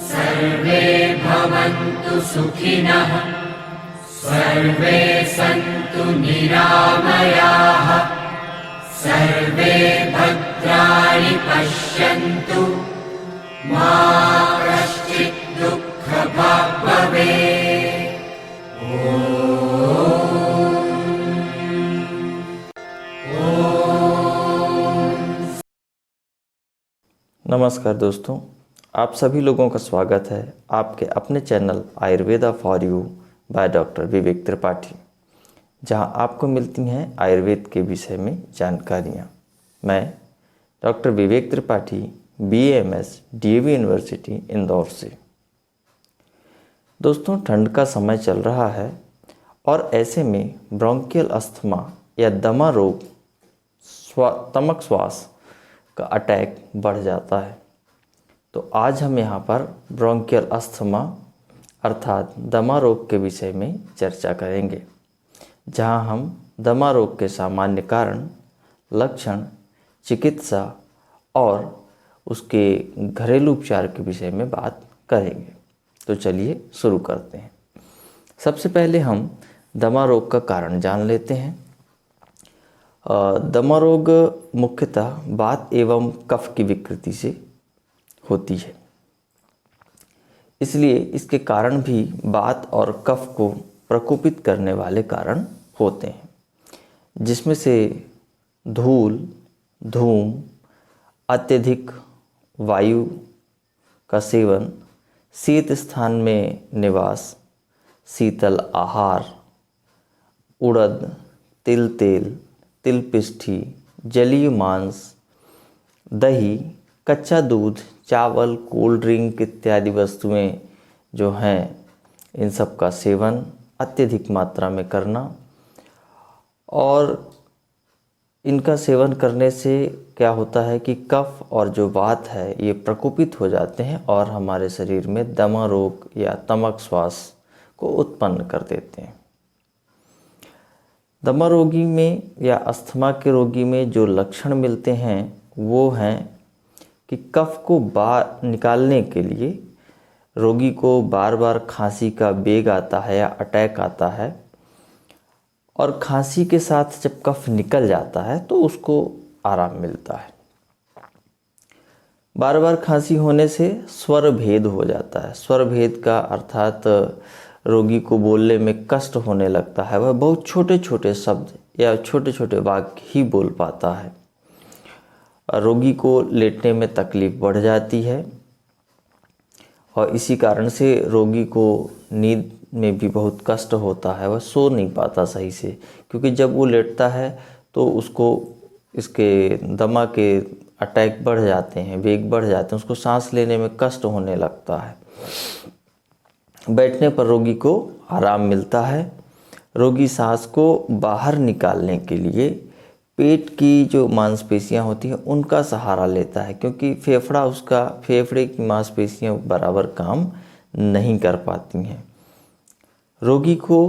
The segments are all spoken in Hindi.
सर्वे भवन्तु सुखिनः, सर्वे सन्तु निरामयाः, सर्वे भद्राणि पश्यन्तु, मा कश्चित् दुःखभाग् भवेत्। नमस्कार दोस्तों, आप सभी लोगों का स्वागत है आपके अपने channel Ayurveda for you by doctor Vivek Tripathi, जहां आपको मिलती हैं आयुर्वेद के विषय में जानकारियां। मैं doctor Vivek Tripathi BAMS DAV university Indore से। दोस्तों, ठंड का समय चल रहा है और ऐसे में ब्रोंकियल अस्थमा या दमा रोग, तमक श्वास का अटैक बढ़ जाता है। तो आज हम यहाँ पर ब्रोंकियल अस्थमा अर्थात दमा रोग के विषय में चर्चा करेंगे, जहाँ हम दमा रोग के सामान्य कारण, लक्षण, चिकित्सा और उसके घरेलू उपचार के विषय में बात करेंगे। तो चलिए शुरू करते हैं। सबसे पहले हम दमा रोग का कारण जान लेते हैं। दमा रोग मुख्यतः वात एवं कफ की विकृति से होती है, इसलिए इसके कारण भी वात और कफ को प्रकोपित करने वाले कारण होते हैं, जिसमें से धूल, धूम, अत्यधिक वायु का सेवन, शीत स्थान में निवास, शीतल आहार, उड़द, तिल तेल, तिलपिष्ठी, जलीय मांस, दही, कच्चा दूध, चावल, कोल्ड ड्रिंक इत्यादि वस्तुएं जो हैं, इन सब का सेवन अत्यधिक मात्रा में करना। और इनका सेवन करने से क्या होता है कि कफ और जो वात है ये प्रकोपित हो जाते हैं और हमारे शरीर में दमा रोग या तमक श्वास को उत्पन्न कर देते हैं। दमा रोगी में या अस्थमा के रोगी में जो लक्षण मिलते हैं वो हैं कि कफ को बाहर निकालने के लिए रोगी को बार बार खांसी का वेग आता है या अटैक आता है, और खांसी के साथ जब कफ निकल जाता है तो उसको आराम मिलता है। बार बार खांसी होने से स्वर भेद हो जाता है। स्वर भेद का अर्थात रोगी को बोलने में कष्ट होने लगता है, वह बहुत छोटे छोटे शब्द या छोटे छोटे वाक्य ही बोल पाता है। रोगी को लेटने में तकलीफ बढ़ जाती है और इसी कारण से रोगी को नींद में भी बहुत कष्ट होता है, वह सो नहीं पाता सही से, क्योंकि जब वो लेटता है तो उसको इसके दमा के अटैक बढ़ जाते हैं, वेग बढ़ जाते हैं, उसको सांस लेने में कष्ट होने लगता है। बैठने पर रोगी को आराम मिलता है। रोगी सांस को बाहर निकालने के लिए पेट की जो मांसपेशियां होती हैं उनका सहारा लेता है, क्योंकि फेफड़े की मांसपेशियां बराबर काम नहीं कर पाती हैं। रोगी को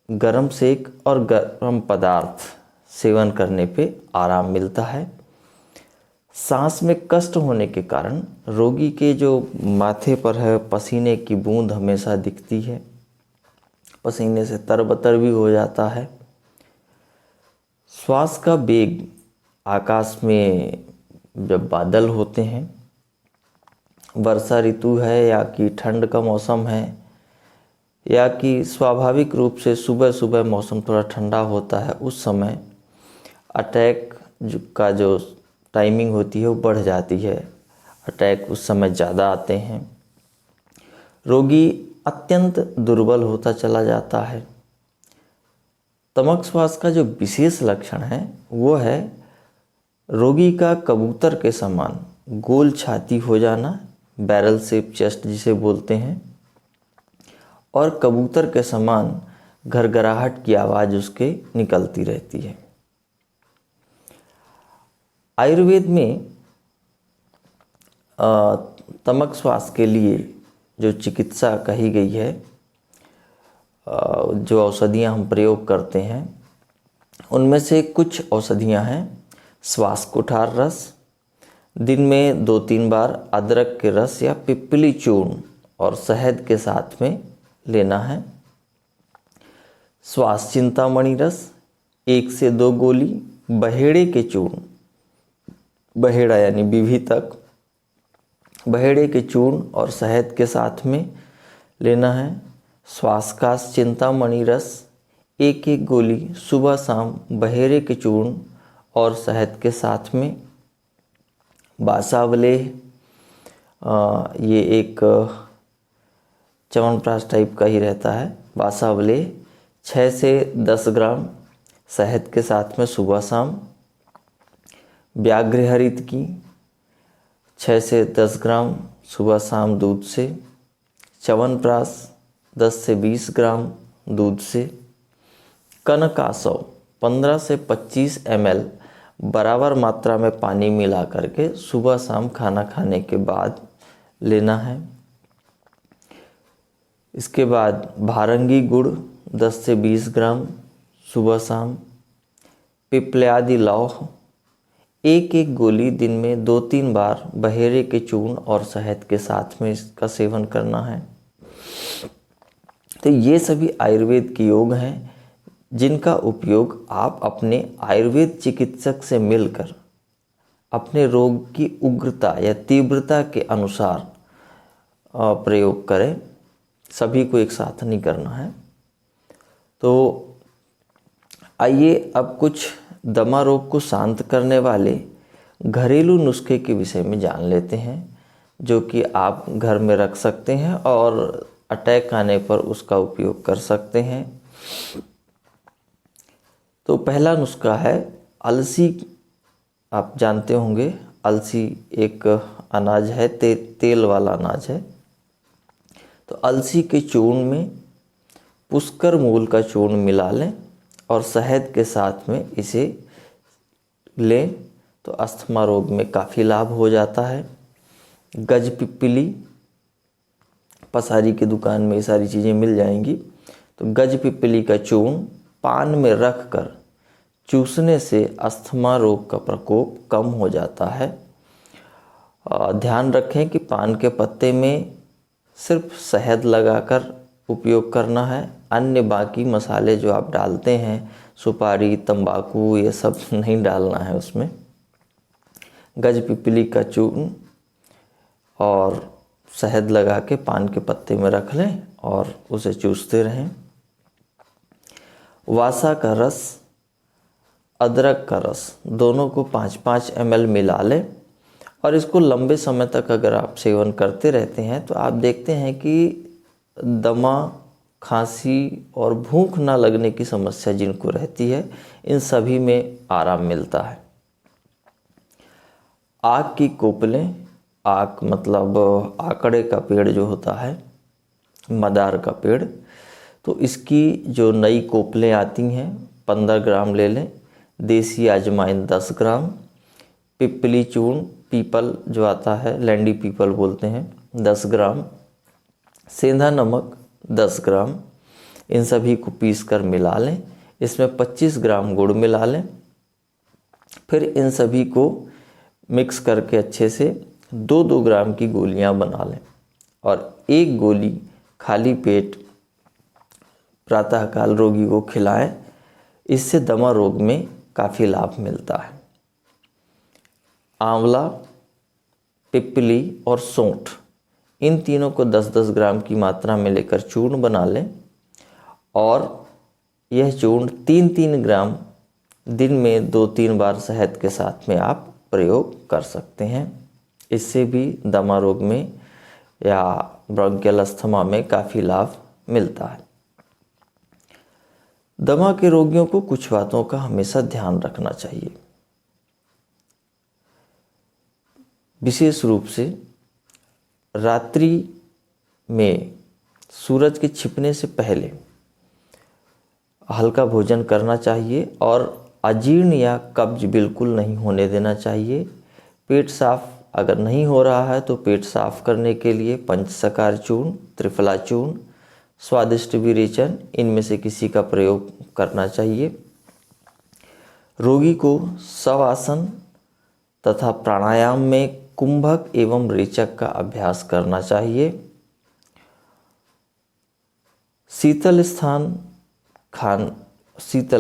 गर्म सेक और गर्म पदार्थ सेवन करने पे आराम मिलता है। सांस में कष्ट होने के कारण रोगी के जो माथे पर है पसीने की बूंद हमेशा दिखती है, पसीने से तरबतर भी हो जाता है। श्वास का वेग, आकाश में जब बादल होते हैं, वर्षा ऋतु है या कि ठंड का मौसम है या कि स्वाभाविक रूप से सुबह सुबह मौसम थोड़ा ठंडा होता है, उस समय अटैक का जो टाइमिंग होती है वो बढ़ जाती है। अटैक उस समय ज़्यादा आते हैं। रोगी अत्यंत दुर्बल होता चला जाता है। तमक श्वास का जो विशेष लक्षण है वो है रोगी का कबूतर के समान गोल छाती हो जाना, बैरल शेप चेस्ट जिसे बोलते हैं, और कबूतर के समान घरघराहट की आवाज़ उसके निकलती रहती है। आयुर्वेद में तमक श्वास के लिए जो चिकित्सा कही गई है, जो औषधियाँ हम प्रयोग करते हैं, उनमें से कुछ औषधियाँ हैं श्वास कुठार रस, दिन में 2-3 बार अदरक के रस या पिप्पली चूर्ण और शहद के साथ में लेना है। श्वास चिंतामणि रस 1 से 2 गोली बहेड़े के चूर्ण, बहेड़ा यानी विभीतक, बहेड़े के चूर्ण और शहद के साथ में लेना है। श्वासकाश चिंतामणि रस 1-1 गोली सुबह शाम बहेड़े के चूर्ण और शहद के साथ में। बासावलेह, ये एक च्यवनप्राश टाइप का ही रहता है। बासावलेह 6 से 10 ग्राम शहद के साथ में सुबह शाम। व्याघ्र हरित की 6 से 10 ग्राम सुबह शाम दूध से। च्यवनप्राश 10 से 20 ग्राम दूध से। कनकासव 15 से 25 ml बराबर मात्रा में पानी मिला करके सुबह शाम खाना खाने के बाद लेना है। इसके बाद भारंगी गुड़ 10 से 20 ग्राम सुबह शाम। पिप्पल्यादि लौह 1-1 गोली दिन में 2-3 बार बहेड़े के चूर्ण और शहद के साथ में इसका सेवन करना है। तो ये सभी आयुर्वेद के योग हैं जिनका उपयोग आप अपने आयुर्वेद चिकित्सक से मिलकर अपने रोग की उग्रता या तीव्रता के अनुसार प्रयोग करें। सभी को एक साथ नहीं करना है। तो आइए अब कुछ दमा रोग को शांत करने वाले घरेलू नुस्खे के विषय में जान लेते हैं, जो कि आप घर में रख सकते हैं और अटैक आने पर उसका उपयोग कर सकते हैं। तो पहला नुस्खा है अलसी। आप जानते होंगे अलसी एक अनाज है, तेल वाला अनाज है। तो अलसी के चूर्ण में पुष्कर मूल का चूर्ण मिला लें और शहद के साथ में इसे लें तो अस्थमा रोग में काफ़ी लाभ हो जाता है। गजपिप्पली, पसारी की दुकान में ये सारी चीज़ें मिल जाएंगी। तो गजपिप्पली का चूर्ण पान में रखकर चूसने से अस्थमा रोग का प्रकोप कम हो जाता है। ध्यान रखें कि पान के पत्ते में सिर्फ शहद लगाकर उपयोग करना है। अन्य बाकी मसाले जो आप डालते हैं, सुपारी, तंबाकू, ये सब नहीं डालना है उसमें। गजपिप्पली का चूर्ण और शहद लगा के पान के पत्ते में रख लें और उसे चूसते रहें। वासा का रस, अदरक का रस, दोनों को 5-5 ml मिला लें और इसको लंबे समय तक अगर आप सेवन करते रहते हैं तो आप देखते हैं कि दमा, खांसी और भूख ना लगने की समस्या जिनको रहती है, इन सभी में आराम मिलता है। आक की कोपलें, आक मतलब आकड़े का पेड़ जो होता है, मदार का पेड़, तो इसकी जो नई कोपलें आती हैं 15 ग्राम ले लें। देसी अजवाइन 10 ग्राम। पिप्पली चूर्ण, पीपल जो आता है, लैंडी पीपल बोलते हैं, 10 ग्राम। सेंधा नमक 10 ग्राम। इन सभी को पीस कर मिला लें। इसमें 25 ग्राम गुड़ मिला लें। फिर इन सभी को मिक्स करके अच्छे से 2-2 ग्राम की गोलियां बना लें और 1 गोली खाली पेट प्रातःकाल रोगी को खिलाएं। इससे दमा रोग में काफ़ी लाभ मिलता है। आंवला, पिप्पली और सौंठ, इन तीनों को 10-10 ग्राम की मात्रा में लेकर चूर्ण बना लें और यह चूर्ण 3-3 ग्राम दिन में 2-3 बार शहद के साथ में आप प्रयोग कर सकते हैं। इससे भी दमा रोग में या ब्रोंकियल अस्थमा में काफ़ी लाभ मिलता है। दमा के रोगियों को कुछ बातों का हमेशा ध्यान रखना चाहिए। विशेष रूप से रात्रि में सूरज के छिपने से पहले हल्का भोजन करना चाहिए और अजीर्ण या कब्ज बिल्कुल नहीं होने देना चाहिए। पेट साफ अगर नहीं हो रहा है तो पेट साफ करने के लिए पंचसकार चूर्ण, त्रिफला चूर्ण, स्वादिष्ट विरेचन, इनमें से किसी का प्रयोग करना चाहिए। रोगी को शवासन तथा प्राणायाम में कुंभक एवं रेचक का अभ्यास करना चाहिए। शीतल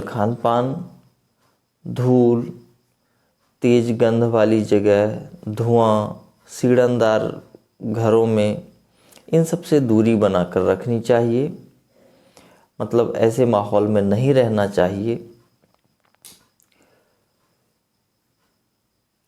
खान पान, धूल, तेज गंध वाली जगह, धुआं, सीढ़नदार घरों में, इन सब से दूरी बनाकर रखनी चाहिए। मतलब ऐसे माहौल में नहीं रहना चाहिए।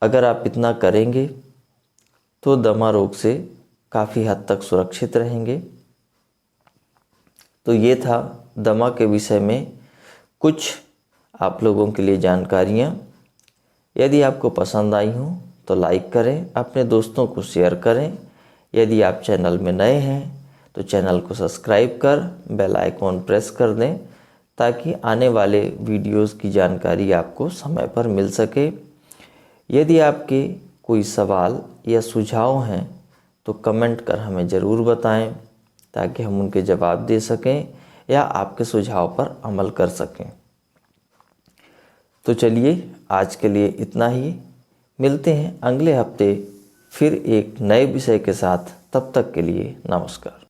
अगर आप इतना करेंगे तो दमा रोग से काफ़ी हद तक सुरक्षित रहेंगे। तो ये था दमा के विषय में कुछ आप लोगों के लिए जानकारियाँ। यदि आपको पसंद आई हों तो लाइक करें, अपने दोस्तों को शेयर करें। यदि आप चैनल में नए हैं तो चैनल को सब्सक्राइब कर बेल आइकॉन प्रेस कर दें, ताकि आने वाले वीडियोस की जानकारी आपको समय पर मिल सके। यदि आपके कोई सवाल या सुझाव हैं तो कमेंट कर हमें ज़रूर बताएं, ताकि हम उनके जवाब दे सकें या आपके सुझाव पर अमल कर सकें। तो चलिए आज के लिए इतना ही। मिलते हैं अगले हफ्ते फिर एक नए विषय के साथ। तब तक के लिए नमस्कार।